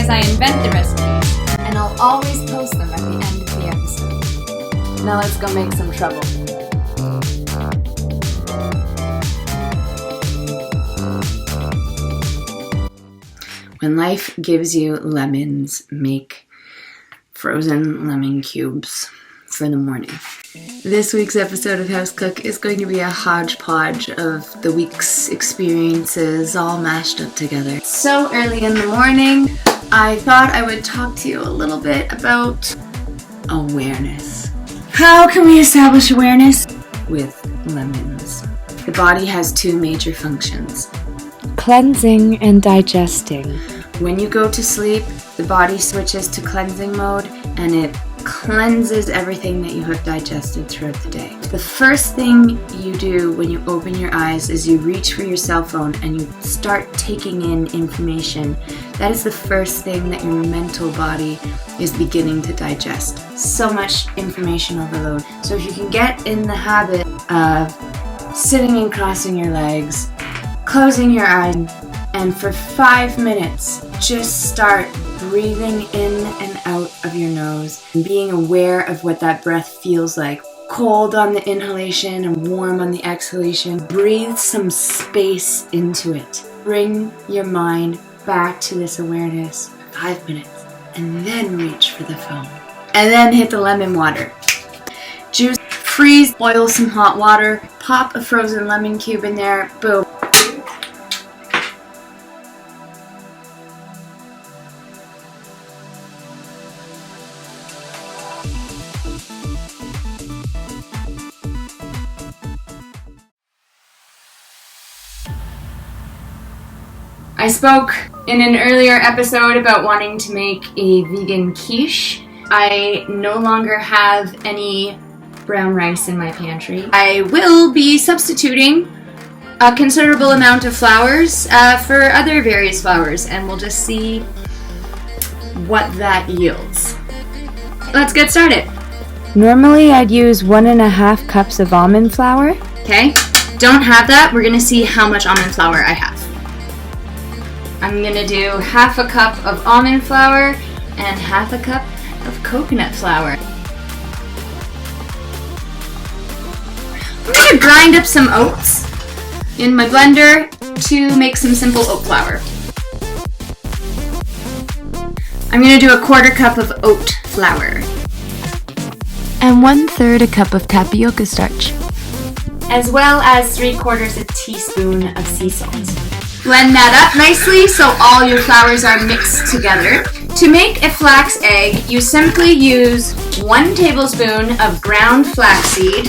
as I invent the recipes, and I'll always post them at the end of the episode. Now let's go make some trouble. When life gives you lemons, make frozen lemon cubes for the morning. This week's episode of House Cook is going to be a hodgepodge of the week's experiences all mashed up together. So early in the morning, I thought I would talk to you a little bit about awareness. How can we establish awareness? With lemons. The body has two major functions: cleansing and digesting. When you go to sleep, the body switches to cleansing mode and it cleanses everything that you have digested throughout the day. The first thing you do when you open your eyes is you reach for your cell phone and you start taking in information. That is the first thing that your mental body is beginning to digest. So much information overload. So if you can get in the habit of sitting and crossing your legs, closing your eyes, and for 5 minutes, just start breathing in and out of your nose and being aware of what that breath feels like. Cold on the inhalation and warm on the exhalation. Breathe some space into it. Bring your mind back to this awareness for 5 minutes and then reach for the phone. And then hit the lemon water. Juice, freeze, boil some hot water, pop a frozen lemon cube in there, boom. I spoke in an earlier episode about wanting to make a vegan quiche. I no longer have any brown rice in my pantry. I will be substituting a considerable amount of flours for other various flours, and we'll just see what that yields. Let's get started. Normally I'd use 1.5 cups of almond flour. Okay, don't have that. We're gonna see how much almond flour I have. I'm gonna do 1/2 cup of almond flour and 1/2 cup of coconut flour. I'm gonna grind up some oats in my blender to make some simple oat flour. I'm gonna do 1/4 cup of oat flour. And 1/3 cup of tapioca starch. As well as 3/4 teaspoon of sea salt. Blend that up nicely so all your flours are mixed together. To make a flax egg, you simply use 1 tablespoon of ground flaxseed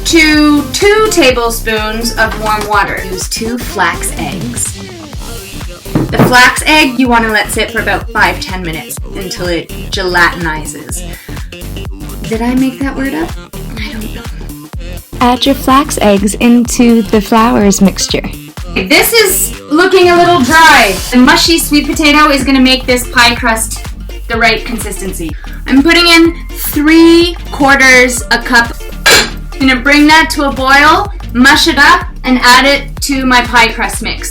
to 2 tablespoons of warm water. Use 2 flax eggs. The flax egg you want to let sit for about 5-10 minutes until it gelatinizes. Did I make that word up? I don't know. Add your flax eggs into the flours mixture. This is looking a little dry. The mushy sweet potato is going to make this pie crust the right consistency. I'm putting in 3/4 a cup. I'm going to bring that to a boil, mush it up, and add it to my pie crust mix.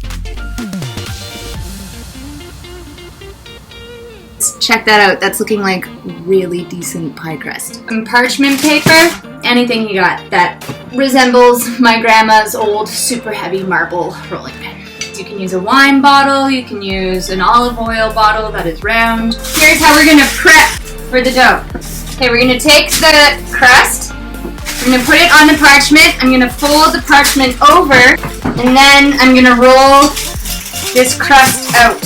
Check that out. That's looking like really decent pie crust. Some parchment paper, anything you got that resembles my grandma's old super heavy marble rolling pin. You can use a wine bottle, you can use an olive oil bottle that is round. Here's how we're gonna prep for the dough. Okay, we're gonna take the crust, I'm gonna put it on the parchment, I'm gonna fold the parchment over, and then I'm gonna roll this crust out.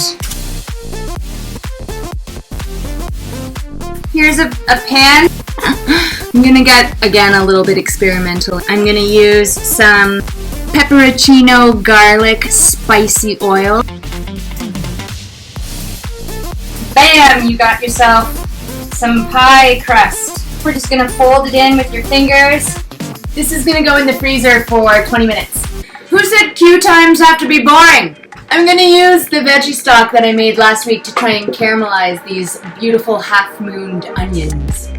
Here's a pan. I'm gonna get, again, a little bit experimental. I'm gonna use some pepperoncino garlic spicy oil. Bam! You got yourself some pie crust. We're just gonna fold it in with your fingers. This is gonna go in the freezer for 20 minutes. Who said queue times have to be boring? I'm gonna use the veggie stock that I made last week to try and caramelize these beautiful half-mooned onions.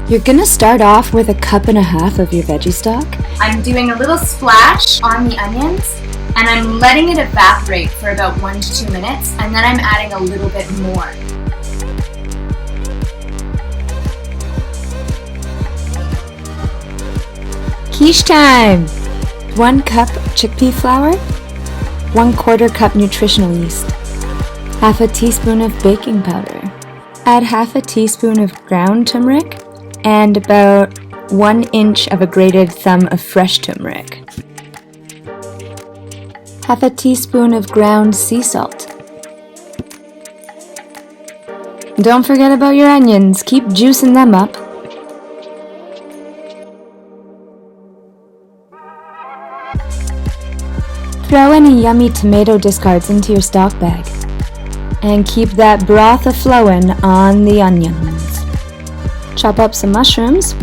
You're gonna start off with 1.5 cups of your veggie stock. I'm doing a little splash on the onions, and I'm letting it evaporate for about 1 to 2 minutes, and then I'm adding a little bit more. Quiche time! 1 cup chickpea flour, 1/4 cup nutritional yeast, 1/2 teaspoon of baking powder. Add 1/2 teaspoon of ground turmeric and about 1 inch of a grated thumb of fresh turmeric. 1/2 teaspoon of ground sea salt. Don't forget about your onions, keep juicing them up. Throw any yummy tomato discards into your stock bag. And keep that broth a-flowing on the onions. Chop up some mushrooms.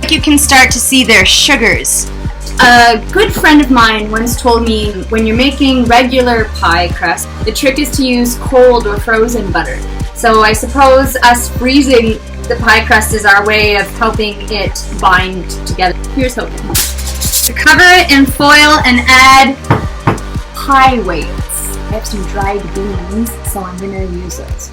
You can start to see their sugars. A good friend of mine once told me when you're making regular pie crust, the trick is to use cold or frozen butter. So I suppose us freezing the pie crust is our way of helping it bind together. Here's hoping. Cover it in foil and add pie weights. I have some dried beans, so I'm going to use those.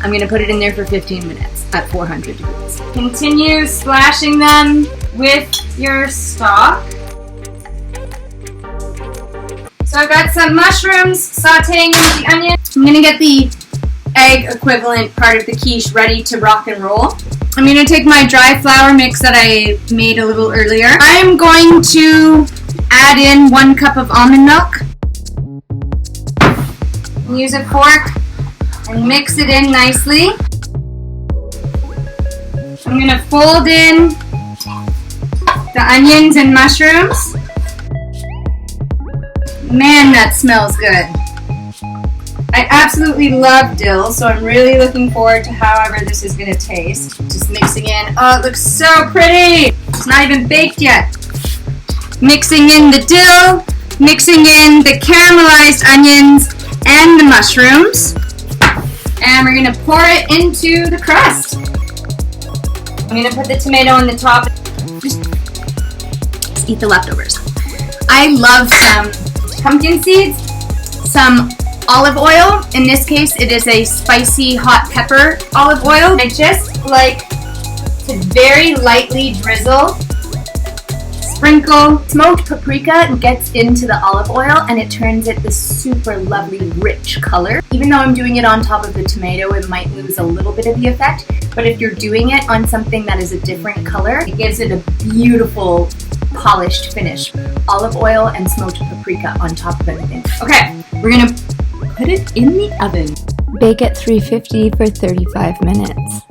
I'm going to put it in there for 15 minutes at 400 degrees. Continue splashing them with your stock. So I've got some mushrooms sauteing with the onion. I'm going to get the egg equivalent part of the quiche ready to rock and roll. I'm going to take my dry flour mix that I made a little earlier. I am going to add in 1 cup of almond milk. Use a fork and mix it in nicely. I'm going to fold in the onions and mushrooms. Man, that smells good. I absolutely love dill, so I'm really looking forward to however this is going to taste. Just mixing in. Oh, it looks so pretty! It's not even baked yet. Mixing in the dill, mixing in the caramelized onions and the mushrooms. And we're going to pour it into the crust. I'm going to put the tomato on the top. Just eat the leftovers. I love some pumpkin seeds, some olive oil. In this case, it is a spicy hot pepper olive oil. I just like to very lightly drizzle, sprinkle. Smoked paprika gets into the olive oil and it turns it this super lovely rich color. Even though I'm doing it on top of the tomato, it might lose a little bit of the effect. But if you're doing it on something that is a different color, it gives it a beautiful polished finish. Olive oil and smoked paprika on top of everything. Okay, we're gonna put it in the oven. Bake at 350 for 35 minutes.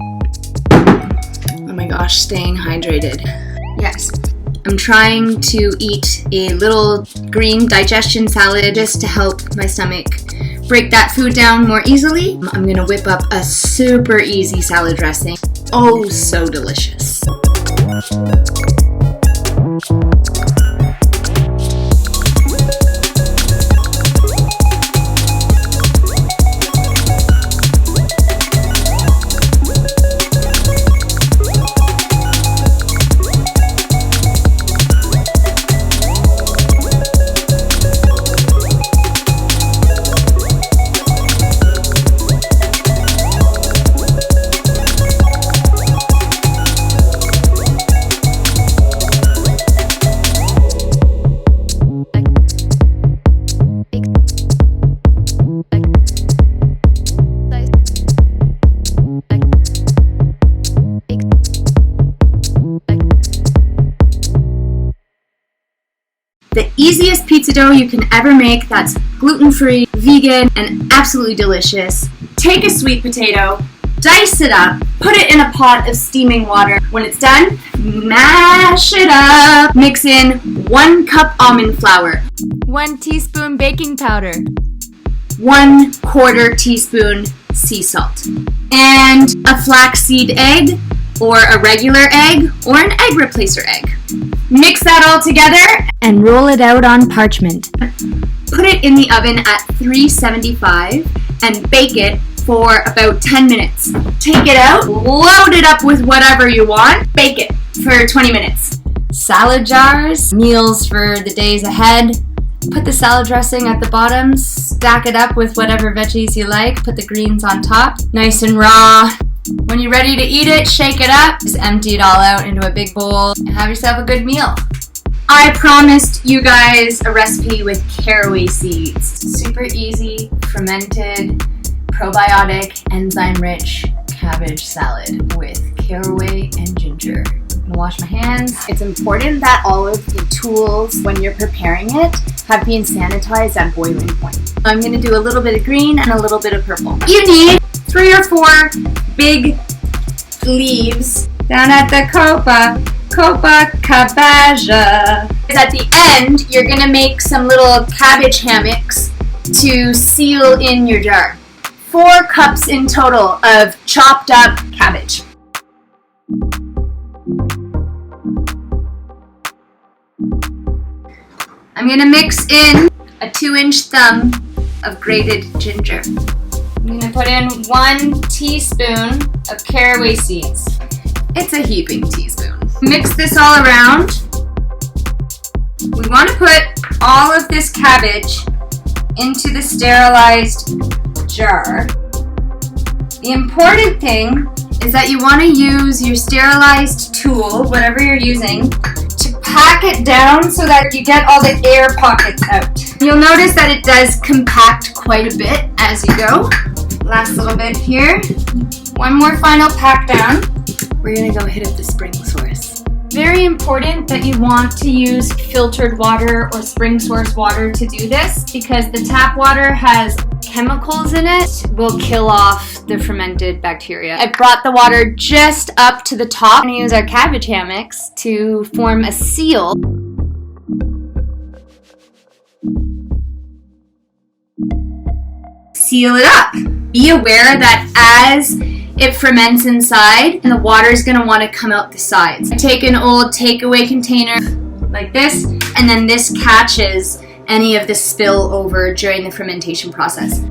Oh my gosh, staying hydrated. Yes. I'm trying to eat a little green digestion salad just to help my stomach break that food down more easily. I'm gonna whip up a super easy salad dressing. Oh, so delicious. The easiest pizza dough you can ever make that's gluten-free, vegan, and absolutely delicious. Take a sweet potato, dice it up, put it in a pot of steaming water. When it's done, mash it up. Mix in 1 cup almond flour, 1 teaspoon baking powder, 1/4 teaspoon sea salt, and a flaxseed egg, or a regular egg, or an egg replacer egg. Mix that all together and roll it out on parchment. Put it in the oven at 375 and bake it for about 10 minutes. Take it out, load it up with whatever you want, bake it for 20 minutes. Salad jars, meals for the days ahead. Put the salad dressing at the bottom, stack it up with whatever veggies you like, put the greens on top, nice and raw. When you're ready to eat it, shake it up, just empty it all out into a big bowl, and have yourself a good meal. I promised you guys a recipe with caraway seeds. Super easy, fermented, probiotic, enzyme-rich cabbage salad with caraway and ginger. I'm gonna wash my hands. It's important that all of the tools, when you're preparing it, have been sanitized at boiling point. I'm gonna do a little bit of green and a little bit of purple. You need 3 or 4 big leaves down at the Copacabana. At the end, you're gonna make some little cabbage hammocks to seal in your jar. 4 cups in total of chopped up cabbage. I'm gonna mix in a 2-inch thumb of grated ginger. I'm gonna put in 1 teaspoon of caraway seeds. It's a heaping teaspoon. Mix this all around. We want to put all of this cabbage into the sterilized jar. The important thing is that you want to use your sterilized tool, whatever you're using, to pack it down so that you get all the air pockets out. You'll notice that it does compact quite a bit as you go. Last little bit here. One more final pack down. We're gonna go hit up the spring source. Very important that you want to use filtered water or spring source water to do this, because the tap water has chemicals in it, will kill off the fermented bacteria. I brought the water just up to the top. I'm gonna use our cabbage hammocks to form a seal. Seal it up. Be aware that as it ferments inside, and the water is going to want to come out the sides. Take an old takeaway container like this, and then this catches any of the spill over during the fermentation process.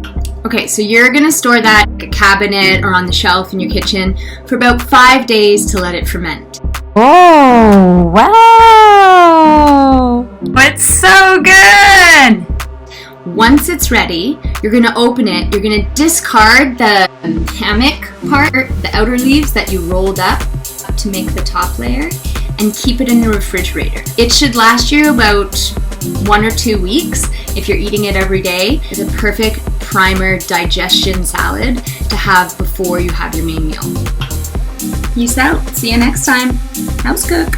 Okay, so you're going to store that in a cabinet or on the shelf in your kitchen for about 5 days to let it ferment. Oh, wow! It's so good! Once it's ready, you're going to open it. You're going to discard the hammock part, the outer leaves that you rolled up to make the top layer, and keep it in the refrigerator. It should last you about 1 or 2 weeks if you're eating it every day. It's a perfect primer digestion salad to have before you have your main meal. Peace out. See you next time. House cook.